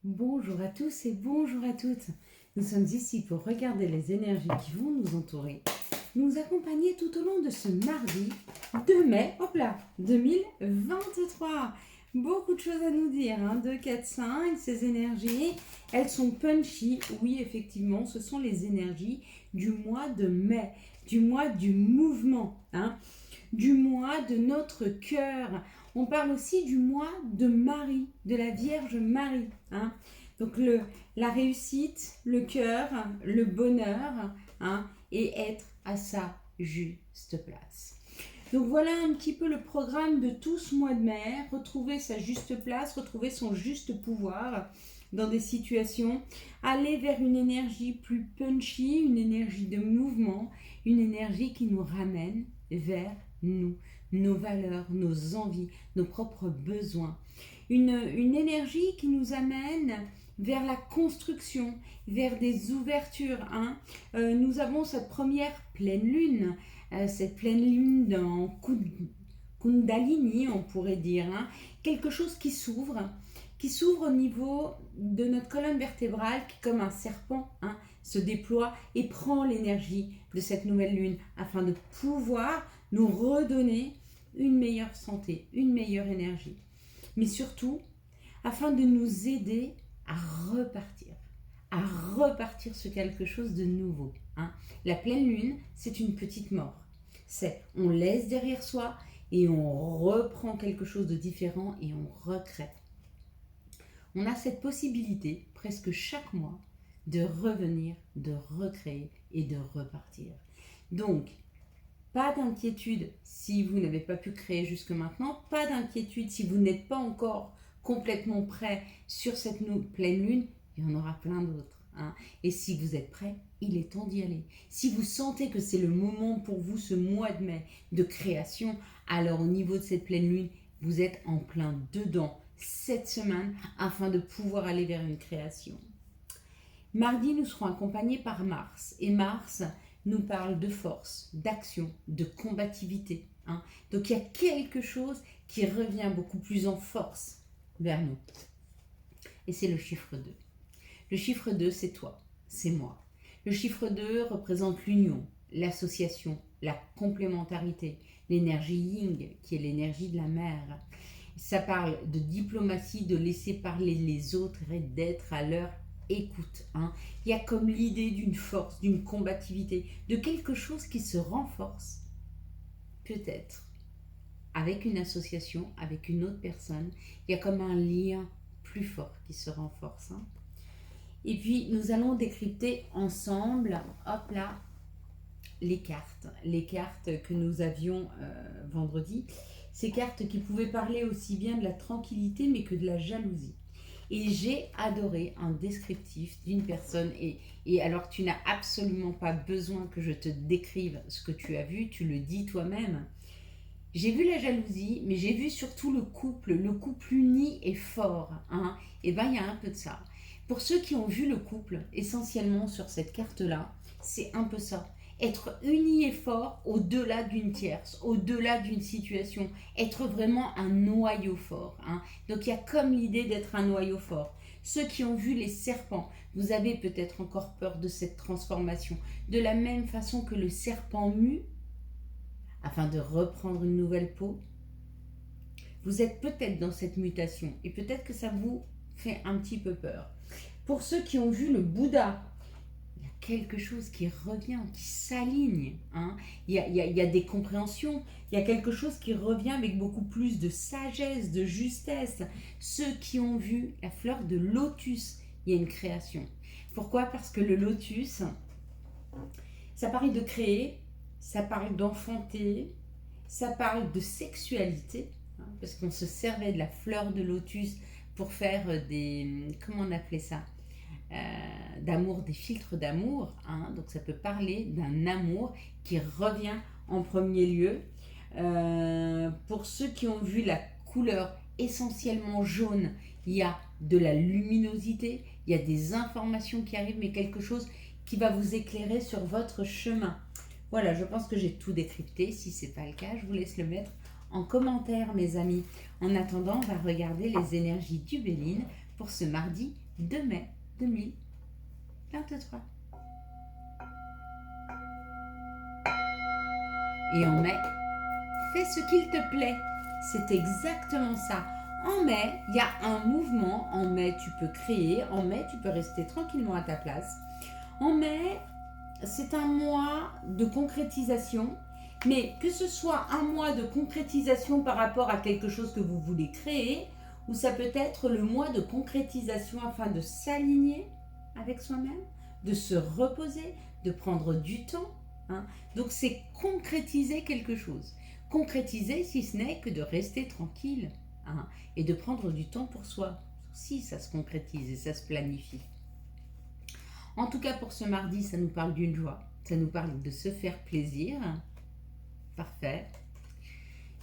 Bonjour à tous et bonjour à toutes. Nous sommes ici pour regarder les énergies qui vont nous entourer, nous accompagner tout au long de ce mardi 2 mai, hop là, 2023. Beaucoup de choses à nous dire, 2, 4, 5, ces énergies, elles sont punchy. Oui, effectivement, ce sont les énergies du mois de mai, du mois du mouvement, du mois de notre cœur. On parle aussi du mois de Marie, de la Vierge Marie. Donc la réussite, le cœur, le bonheur, et être à sa juste place. Donc voilà un petit peu le programme de tout ce mois de mai. Retrouver sa juste place, retrouver son juste pouvoir dans des situations. Aller vers une énergie plus punchy, une énergie de mouvement, une énergie qui nous ramène vers nous, nos valeurs, nos envies, nos propres besoins. Une énergie qui nous amène vers la construction, vers des ouvertures. Nous avons cette première pleine lune, cette pleine lune dans Kundalini, on pourrait dire, quelque chose qui s'ouvre au niveau de notre colonne vertébrale qui, comme un serpent, se déploie et prend l'énergie de cette nouvelle lune afin de pouvoir nous redonner une meilleure santé, une meilleure énergie. Mais surtout, afin de nous aider à repartir sur quelque chose de nouveau. La pleine lune, c'est une petite mort. On laisse derrière soi et on reprend quelque chose de différent et on recrée. On a cette possibilité, presque chaque mois, de revenir, de recréer et de repartir. Donc, pas d'inquiétude si vous n'avez pas pu créer jusque maintenant, pas d'inquiétude si vous n'êtes pas encore complètement prêt sur cette pleine lune, il y en aura plein d'autres. Et si vous êtes prêt, il est temps d'y aller. Si vous sentez que c'est le moment pour vous, ce mois de mai de création, alors au niveau de cette pleine lune, vous êtes en plein dedans cette semaine afin de pouvoir aller vers une création. Mardi, nous serons accompagnés par Mars. Et Mars nous parle de force, d'action, de combativité. Donc il y a quelque chose qui revient beaucoup plus en force vers nous. Et c'est le chiffre 2. Le chiffre 2, c'est toi, c'est moi. Le chiffre 2 représente l'union, l'association, la complémentarité, l'énergie yin, qui est l'énergie de la mer. Ça parle de diplomatie, de laisser parler les autres et d'être à leur écoute. Il y a comme l'idée d'une force, d'une combativité, de quelque chose qui se renforce, peut-être, avec une association, avec une autre personne. Il y a comme un lien plus fort qui se renforce. Et puis, nous allons décrypter ensemble, hop là, les cartes que nous avions vendredi. Ces cartes qui pouvaient parler aussi bien de la tranquillité, mais que de la jalousie. Et j'ai adoré un descriptif d'une personne, et alors tu n'as absolument pas besoin que je te décrive ce que tu as vu, tu le dis toi-même. J'ai vu la jalousie, mais j'ai vu surtout le couple uni et fort. Et bien, il y a un peu de ça. Pour ceux qui ont vu le couple, essentiellement sur cette carte-là, c'est un peu ça. Être uni et fort au-delà d'une tierce, au-delà d'une situation. Être vraiment un noyau fort. Donc il y a comme l'idée d'être un noyau fort. Ceux qui ont vu les serpents, vous avez peut-être encore peur de cette transformation. De la même façon que le serpent mue, afin de reprendre une nouvelle peau, vous êtes peut-être dans cette mutation et peut-être que ça vous fait un petit peu peur. Pour ceux qui ont vu le Bouddha, il y a quelque chose qui revient, qui s'aligne. Il y a des compréhensions, il y a quelque chose qui revient avec beaucoup plus de sagesse, de justesse. Ceux qui ont vu la fleur de lotus, il y a une création. Pourquoi ? Parce que le lotus, ça parle de créer, ça parle d'enfanter, ça parle de sexualité, parce qu'on se servait de la fleur de lotus pour faire des, comment on appelait ça, d'amour, des filtres d'amour. Donc ça peut parler d'un amour qui revient en premier lieu. Pour ceux qui ont vu la couleur essentiellement jaune, il y a de la luminosité, il y a des informations qui arrivent, mais quelque chose qui va vous éclairer sur votre chemin. Voilà, je pense que j'ai tout décrypté. Si ce n'est pas le cas, je vous laisse le mettre en commentaire, mes amis. En attendant, on va regarder les énergies du Béline pour ce mardi 2 mai 2023. Et en mai, fais ce qu'il te plaît. C'est exactement ça. En mai, il y a un mouvement. En mai, tu peux créer. En mai, tu peux rester tranquillement à ta place. En mai, c'est un mois de concrétisation. Mais que ce soit un mois de concrétisation par rapport à quelque chose que vous voulez créer, ou ça peut être le mois de concrétisation afin de s'aligner avec soi-même, de se reposer, de prendre du temps. Hein. Donc c'est concrétiser quelque chose. Concrétiser, si ce n'est que de rester tranquille, hein, et de prendre du temps pour soi. Si ça se concrétise et ça se planifie. En tout cas, pour ce mardi, ça nous parle d'une joie. Ça nous parle de se faire plaisir. Parfait.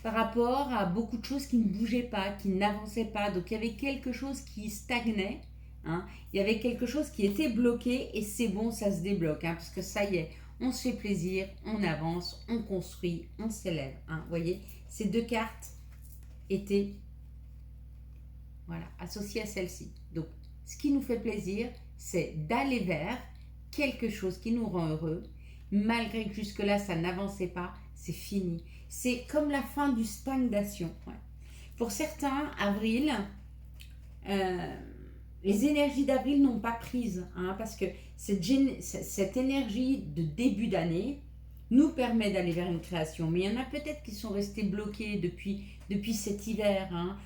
Par rapport à beaucoup de choses qui ne bougeaient pas, qui n'avançaient pas. Donc, il y avait quelque chose qui stagnait. Hein. Il y avait quelque chose qui était bloqué et c'est bon, ça se débloque. Hein, parce que ça y est, on se fait plaisir, on avance, on construit, on s'élève. Hein. Vous voyez, ces deux cartes étaient associées à celle-ci. Donc, ce qui nous fait plaisir, c'est d'aller vers quelque chose qui nous rend heureux. Malgré que jusque-là, ça n'avançait pas, c'est fini. C'est comme la fin du stagnation. Ouais. Pour certains, avril, les énergies d'avril n'ont pas prise, hein, parce que cette énergie de début d'année nous permet d'aller vers une création. Mais il y en a peut-être qui sont restés bloqués depuis cet hiver, hein,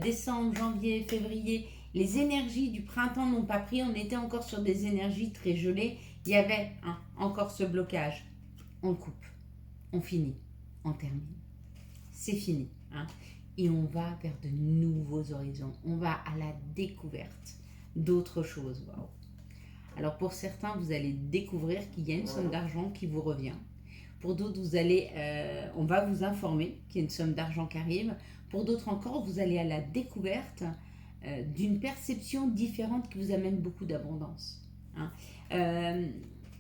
décembre, janvier, février. Les énergies du printemps n'ont pas pris, on était encore sur des énergies très gelées. Il y avait encore ce blocage. On le coupe, on finit, on termine. C'est fini. Hein. Et on va vers de nouveaux horizons. On va à la découverte d'autres choses. Wow. Alors pour certains, vous allez découvrir qu'il y a une somme d'argent qui vous revient. Pour d'autres, on va vous informer qu'il y a une somme d'argent qui arrive. Pour d'autres encore, vous allez à la découverte d'une perception différente qui vous amène beaucoup d'abondance. Hein.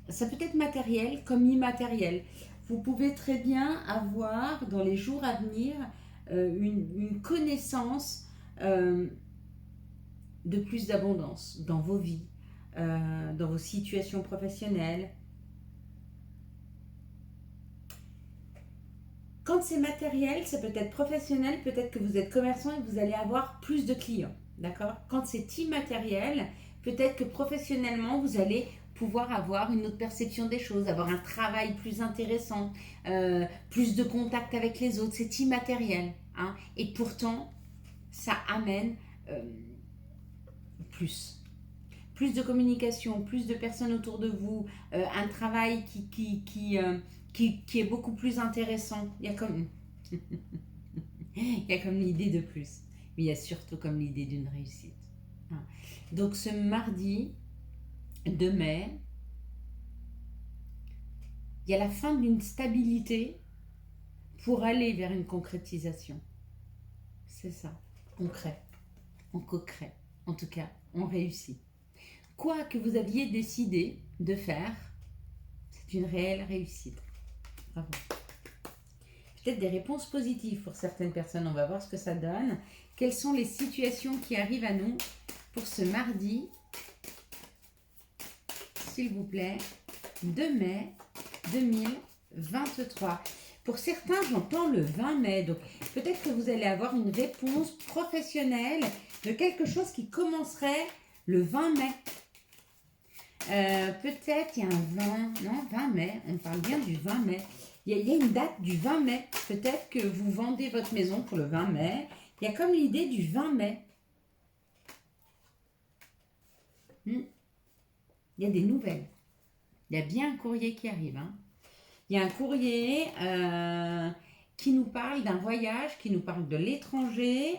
Ça peut être matériel comme immatériel. Vous pouvez très bien avoir dans les jours à venir une connaissance de plus d'abondance dans vos vies, dans vos situations professionnelles. Quand c'est matériel, ça peut être professionnel, peut-être que vous êtes commerçant et que vous allez avoir plus de clients. D'accord ? Quand c'est immatériel, peut-être que professionnellement, vous allez pouvoir avoir une autre perception des choses, avoir un travail plus intéressant, plus de contact avec les autres. C'est immatériel. Hein, et pourtant, ça amène plus de communication, plus de personnes autour de vous, un travail qui est beaucoup plus intéressant. Il y a comme l'idée de plus, mais il y a surtout comme l'idée d'une réussite. Hein. Donc ce mardi 2 mai, il y a la fin d'une stabilité pour aller vers une concrétisation. C'est ça, on crée, on co-crée, en tout cas, on réussit. Quoi que vous aviez décidé de faire, c'est une réelle réussite. Bravo. Peut-être des réponses positives pour certaines personnes, on va voir ce que ça donne. Quelles sont les situations qui arrivent à nous pour ce mardi, s'il vous plaît, 2 mai 2023. Pour certains, j'entends le 20 mai, donc peut-être que vous allez avoir une réponse professionnelle de quelque chose qui commencerait le 20 mai. Peut-être il y a un 20 mai, on parle bien du 20 mai. Il y a une date du 20 mai. Peut-être que vous vendez votre maison pour le 20 mai. Il y a comme l'idée du 20 mai. Il y a des nouvelles. Il y a bien un courrier qui arrive. Hein. Il y a un courrier qui nous parle d'un voyage, qui nous parle de l'étranger.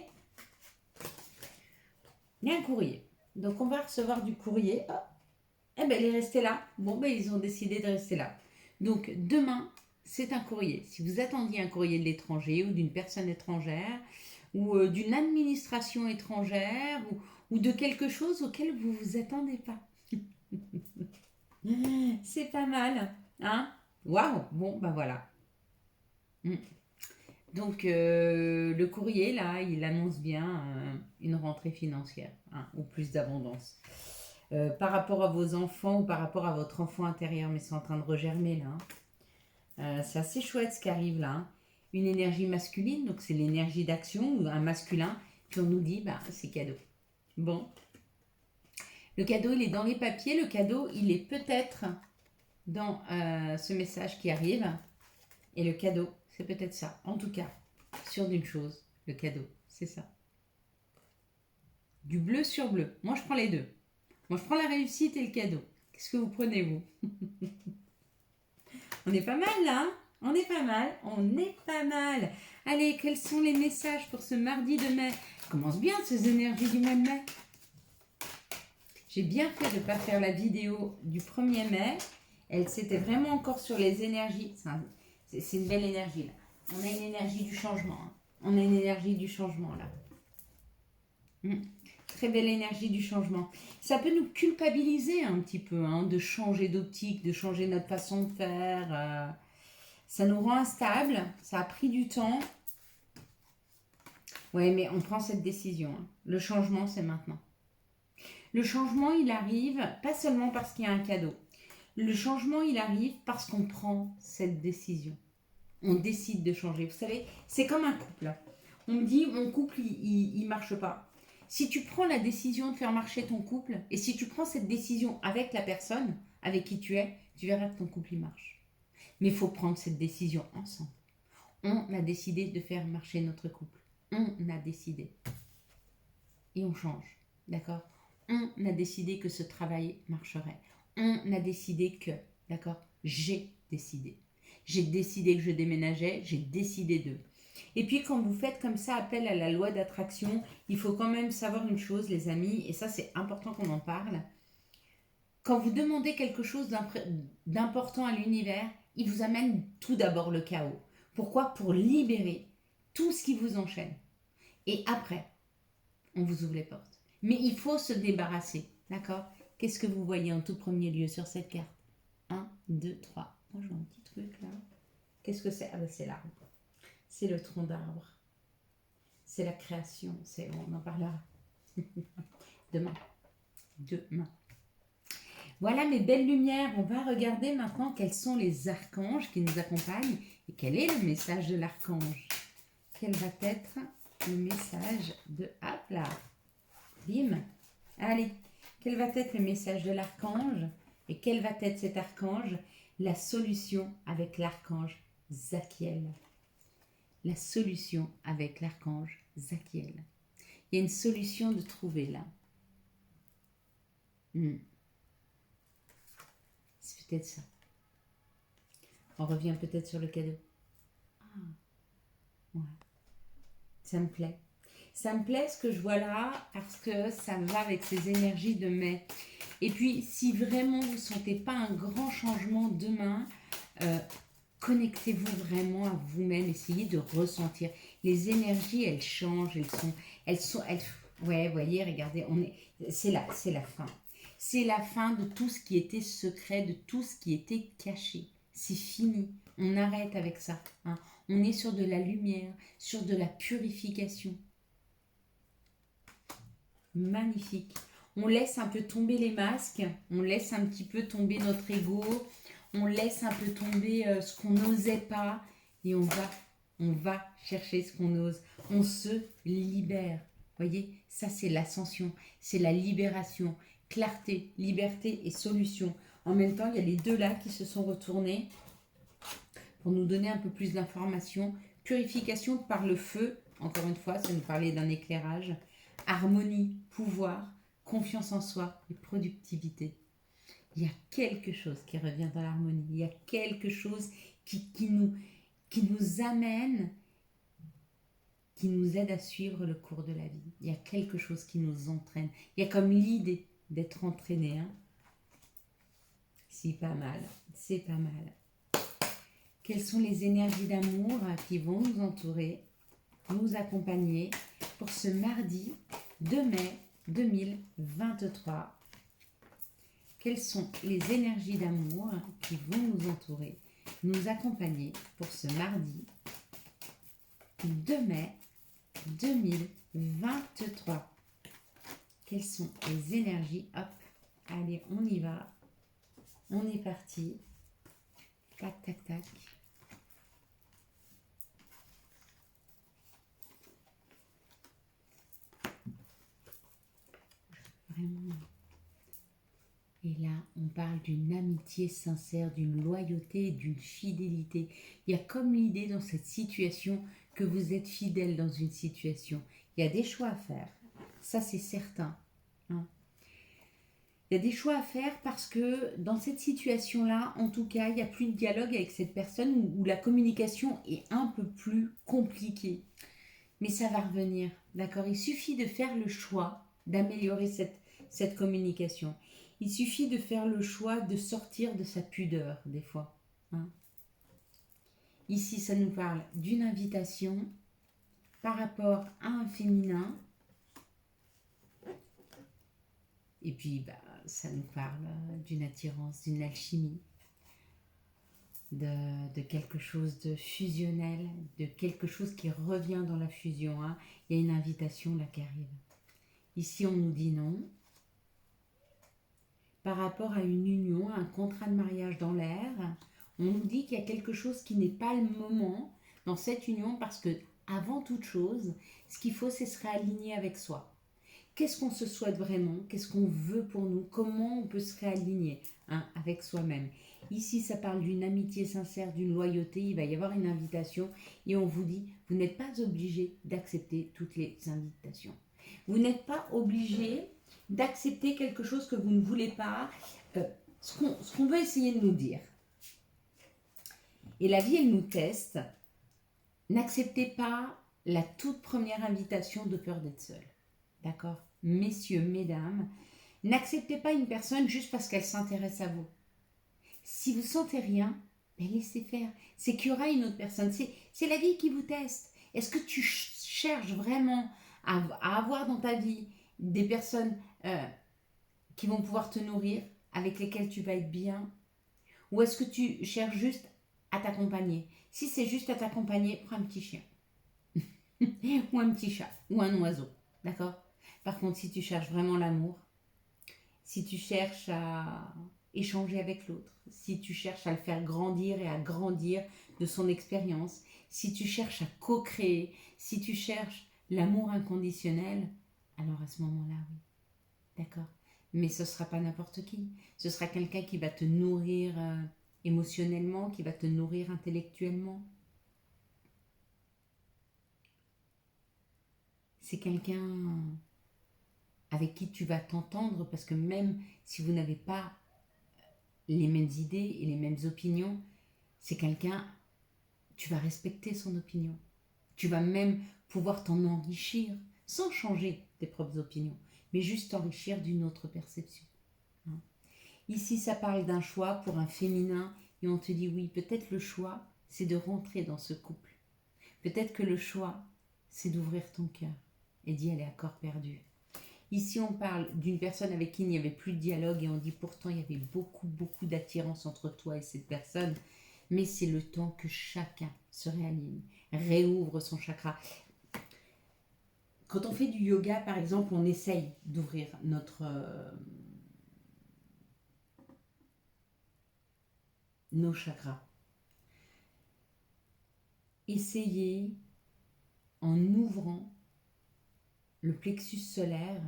Il y a un courrier. Donc on va recevoir du courrier. Oh. Eh bien, il est resté là. Bon, ben, ils ont décidé de rester là. Donc, demain, c'est un courrier. Si vous attendiez un courrier de l'étranger ou d'une personne étrangère ou d'une administration étrangère ou de quelque chose auquel vous ne vous attendez pas. C'est pas mal. Hein? Waouh! Bon, ben voilà. Donc, le courrier, là, il annonce bien une rentrée financière, hein, ou plus d'abondance. Par rapport à vos enfants ou par rapport à votre enfant intérieur, mais c'est en train de regermer, là. C'est assez chouette ce qui arrive, là. Hein. Une énergie masculine, donc c'est l'énergie d'action, ou un masculin, puis on nous dit, bah, c'est cadeau. Bon. Le cadeau, il est dans les papiers. Le cadeau, il est peut-être dans ce message qui arrive. Et le cadeau, c'est peut-être ça. En tout cas, sûr d'une chose, le cadeau, c'est ça. Du bleu sur bleu. Moi, je prends les deux. Moi, je prends la réussite et le cadeau. Qu'est-ce que vous prenez, vous? On est pas mal, là, hein? On est pas mal. On est pas mal. Allez, quels sont les messages pour ce mardi de mai? Commence bien ces énergies du mois de mai. J'ai bien fait de ne pas faire la vidéo du 1er mai. C'était vraiment encore sur les énergies. C'est une belle énergie, là. On a une énergie du changement. Hein. On a une énergie du changement, là. Très belle énergie du changement. Ça peut nous culpabiliser un petit peu, hein, de changer d'optique, de changer notre façon de faire. Ça nous rend instables. Ça a pris du temps. Ouais, mais on prend cette décision. Hein. Le changement, c'est maintenant. Le changement, il arrive pas seulement parce qu'il y a un cadeau. Le changement, il arrive parce qu'on prend cette décision. On décide de changer. Vous savez, c'est comme un couple. On me dit, mon couple, il marche pas. Si tu prends la décision de faire marcher ton couple, et si tu prends cette décision avec la personne avec qui tu es, tu verras que ton couple, il marche. Mais il faut prendre cette décision ensemble. On a décidé de faire marcher notre couple. On a décidé. Et on change. D'accord? On a décidé que ce travail marcherait. On a décidé que, d'accord? J'ai décidé. J'ai décidé que je déménageais, j'ai décidé de. Et puis quand vous faites comme ça appel à la loi d'attraction, il faut quand même savoir une chose, les amis, et ça c'est important qu'on en parle. Quand vous demandez quelque chose d'important à l'univers, il vous amène tout d'abord le chaos. Pourquoi? Pour libérer tout ce qui vous enchaîne. Et après, on vous ouvre les portes. Mais il faut se débarrasser, d'accord? Qu'est-ce que vous voyez en tout premier lieu sur cette carte? 1, 2, 3. Moi, je vois un petit truc là. Qu'est-ce que c'est? Ah ben, c'est l'arbre. C'est le tronc d'arbre. C'est la création. On en parlera demain. Demain. Voilà mes belles lumières. On va regarder maintenant quels sont les archanges qui nous accompagnent et quel est le message de l'archange. Quel va être le message de... Hop là. Bim. Allez. Quel va être le message de l'archange et quel va être cet archange? La solution avec l'archange Zachiel. La solution avec l'archange Zachiel. Il y a une solution de trouver là. C'est peut-être ça. On revient peut-être sur le cadeau. Ah, ouais. Ça me plaît. Ça me plaît ce que je vois là parce que ça va avec ces énergies de mai. Et puis, si vraiment vous ne sentez pas un grand changement demain, connectez-vous vraiment à vous-même. Essayez de ressentir. Les énergies, elles changent. Ouais, voyez, regardez, c'est la fin. C'est la fin de tout ce qui était secret, de tout ce qui était caché. C'est fini. On arrête avec ça. Hein. On est sur de la lumière, sur de la purification. Magnifique. On laisse un peu tomber les masques, on laisse un petit peu tomber notre ego, on laisse un peu tomber ce qu'on n'osait pas et on va chercher ce qu'on ose. On se libère. Voyez, ça c'est l'ascension, c'est la libération, clarté, liberté et solution. En même temps, il y a les deux là qui se sont retournés pour nous donner un peu plus d'informations. Purification par le feu, encore une fois, ça nous parlait d'un éclairage. Harmonie, pouvoir, confiance en soi et productivité. Il y a quelque chose qui revient dans l'harmonie. Il y a quelque chose qui nous amène, qui nous aide à suivre le cours de la vie. Il y a quelque chose qui nous entraîne. Il y a comme l'idée d'être entraîné. Hein. C'est pas mal. C'est pas mal. Quelles sont les énergies d'amour qui vont nous entourer, nous accompagner pour ce mardi 2 mai 2023. Quelles sont les énergies d'amour qui vont nous entourer, nous accompagner pour ce mardi 2 mai 2023. Quelles sont les énergies? Hop, allez, on y va. On est parti. Tac, tac, tac. Vraiment. Et là, on parle d'une amitié sincère, d'une loyauté et d'une fidélité. Il y a comme l'idée dans cette situation que vous êtes fidèle dans une situation. Il y a des choix à faire. Ça, c'est certain. Hein. Il y a des choix à faire parce que dans cette situation-là, en tout cas, il n'y a plus de dialogue avec cette personne où la communication est un peu plus compliquée. Mais ça va revenir, d'accord? Il suffit de faire le choix d'améliorer cette communication. Il suffit de faire le choix de sortir de sa pudeur, des fois. Hein. Ici, ça nous parle d'une invitation par rapport à un féminin. Et puis, ça nous parle d'une attirance, d'une alchimie, de quelque chose de fusionnel, de quelque chose qui revient dans la fusion. Hein. Il y a une invitation là qui arrive. Ici, on nous dit non. Par rapport à une union, à un contrat de mariage dans l'air, on nous dit qu'il y a quelque chose qui n'est pas le moment dans cette union parce que, avant toute chose, ce qu'il faut, c'est se réaligner avec soi. Qu'est-ce qu'on se souhaite vraiment? Qu'est-ce qu'on veut pour nous? Comment on peut se réaligner avec soi-même? Ici, ça parle d'une amitié sincère, d'une loyauté. Il va y avoir une invitation et on vous dit, vous n'êtes pas obligé d'accepter toutes les invitations. Vous n'êtes pas obligé d'accepter quelque chose que vous ne voulez pas. Ce qu'on veut essayer de nous dire. Et la vie, elle nous teste. N'acceptez pas la toute première invitation de peur d'être seul. D'accord? Messieurs, mesdames, n'acceptez pas une personne juste parce qu'elle s'intéresse à vous. Si vous sentez rien, laissez faire. C'est qu'il y aura une autre personne. C'est la vie qui vous teste. Est-ce que tu cherches vraiment à avoir dans ta vie des personnes qui vont pouvoir te nourrir, avec lesquelles tu vas être bien? Ou est-ce que tu cherches juste à t'accompagner? Si c'est juste à t'accompagner, prends un petit chien. Ou un petit chat. Ou un oiseau. D'accord? Par contre, si tu cherches vraiment l'amour, si tu cherches à échanger avec l'autre, si tu cherches à le faire grandir et à grandir de son expérience, si tu cherches à co-créer, si tu cherches l'amour inconditionnel, alors à ce moment-là, oui. D'accord? Mais ce ne sera pas n'importe qui. Ce sera quelqu'un qui va te nourrir émotionnellement, qui va te nourrir intellectuellement. C'est quelqu'un avec qui tu vas t'entendre, parce que même si vous n'avez pas les mêmes idées et les mêmes opinions, c'est quelqu'un, tu vas respecter son opinion. Tu vas même pouvoir t'en enrichir, sans changer tes propres opinions, mais juste t'enrichir d'une autre perception. Hein. Ici, ça parle d'un choix pour un féminin, et on te dit oui, peut-être le choix, c'est de rentrer dans ce couple. Peut-être que le choix, c'est d'ouvrir ton cœur et d'y aller à corps perdu. Ici, on parle d'une personne avec qui il n'y avait plus de dialogue et on dit pourtant il y avait beaucoup, beaucoup d'attirance entre toi et cette personne. Mais c'est le temps que chacun se réaligne, réouvre son chakra. Quand on fait du yoga, par exemple, on essaye d'ouvrir nos chakras. Essayez en ouvrant le plexus solaire,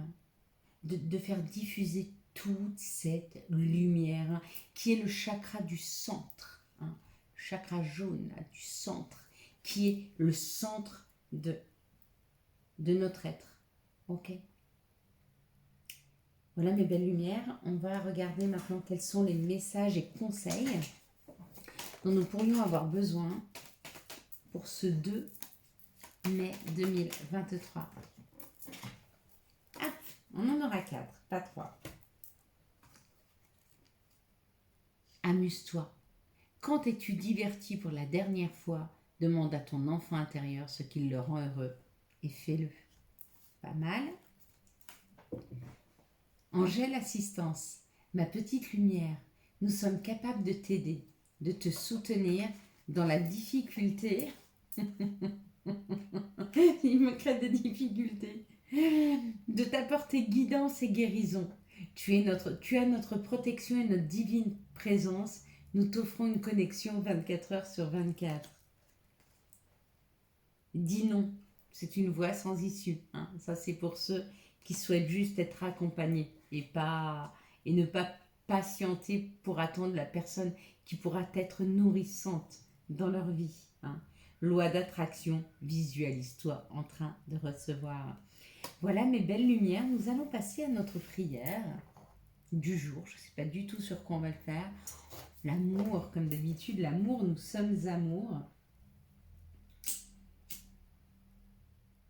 de faire diffuser toute cette lumière qui est le chakra du centre, hein, chakra jaune là, du centre, qui est le centre de notre être. Ok? Voilà mes belles lumières. On va regarder maintenant quels sont les messages et conseils dont nous pourrions avoir besoin pour ce 2 mai 2023. On en aura 4, pas 3. Amuse-toi. Quand t'es-tu diverti pour la dernière fois? Demande à ton enfant intérieur ce qui le rend heureux et fais-le. Pas mal. Angèle Assistance, ma petite lumière, nous sommes capables de t'aider, de te soutenir dans la difficulté Il me crée des difficultés. De t'apporter guidance et guérison. Tu as notre protection et notre divine présence. Nous t'offrons une connexion 24 heures sur 24. Dis non. C'est une voie sans issue. Hein. Ça, c'est pour ceux qui souhaitent juste être accompagnés et ne pas patienter pour attendre la personne qui pourra être nourrissante dans leur vie. Hein. Loi d'attraction, visualise-toi en train de recevoir. Voilà mes belles lumières, nous allons passer à notre prière du jour. Je ne sais pas du tout sur quoi on va le faire. L'amour, comme d'habitude, l'amour, nous sommes amour.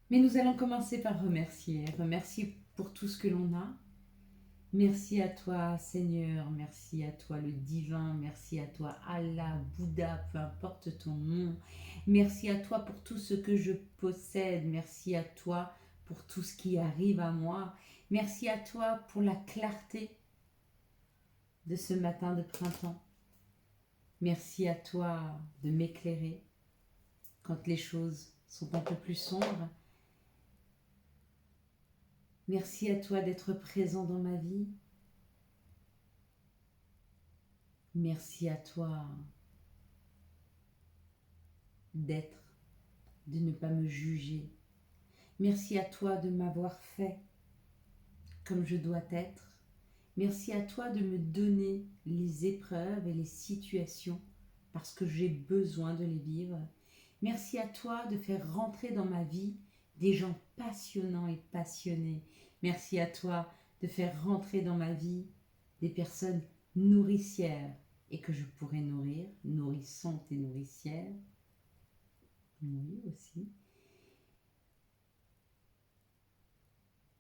Mais nous allons commencer par remercier. Remercier pour tout ce que l'on a. Merci à toi Seigneur, merci à toi le divin, merci à toi Allah, Bouddha, peu importe ton nom. Merci à toi pour tout ce que je possède, merci à toi pour tout ce qui arrive à moi. Merci à toi pour la clarté de ce matin de printemps. Merci à toi de m'éclairer quand les choses sont un peu plus sombres. Merci à toi d'être présent dans ma vie. Merci à toi d'être, de ne pas me juger. Merci à toi de m'avoir fait comme je dois être. Merci à toi de me donner les épreuves et les situations parce que j'ai besoin de les vivre. Merci à toi de faire rentrer dans ma vie des gens passionnants et passionnés. Merci à toi de faire rentrer dans ma vie des personnes nourricières et que je pourrais nourrir, nourrissantes et nourricières. Oui, aussi.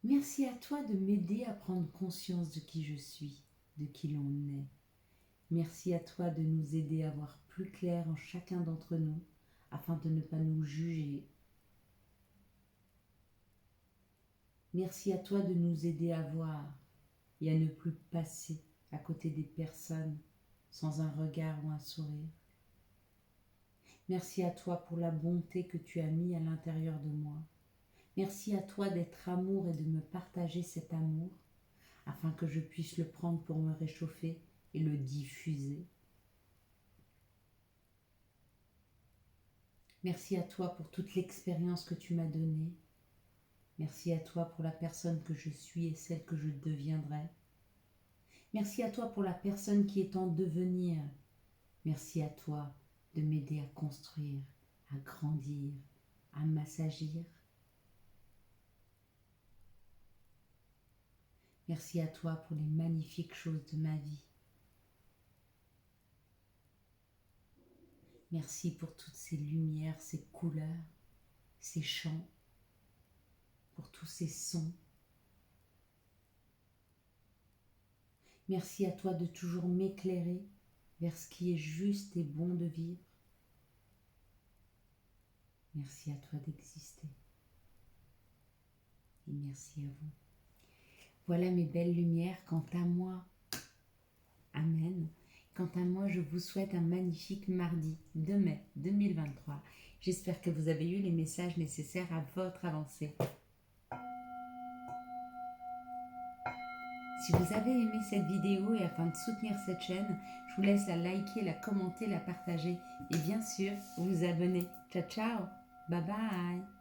Merci à toi de m'aider à prendre conscience de qui je suis, de qui l'on est. Merci à toi de nous aider à voir plus clair en chacun d'entre nous, afin de ne pas nous juger. Merci à toi de nous aider à voir et à ne plus passer à côté des personnes sans un regard ou un sourire. Merci à toi pour la bonté que tu as mis à l'intérieur de moi. Merci à toi d'être amour et de me partager cet amour afin que je puisse le prendre pour me réchauffer et le diffuser. Merci à toi pour toute l'expérience que tu m'as donnée. Merci à toi pour la personne que je suis et celle que je deviendrai. Merci à toi pour la personne qui est en devenir. Merci à toi de m'aider à construire, à grandir, à m'assagir. Merci à toi pour les magnifiques choses de ma vie. Merci pour toutes ces lumières, ces couleurs, ces chants, pour tous ces sons. Merci à toi de toujours m'éclairer vers ce qui est juste et bon de vivre. Merci à toi d'exister. Et merci à vous. Voilà mes belles lumières. Quant à moi, Amen. Quant à moi, je vous souhaite un magnifique mardi 2 mai 2023. J'espère que vous avez eu les messages nécessaires à votre avancée. Si vous avez aimé cette vidéo et afin de soutenir cette chaîne, je vous laisse la liker, la commenter, la partager et bien sûr vous abonner. Ciao ciao, bye bye.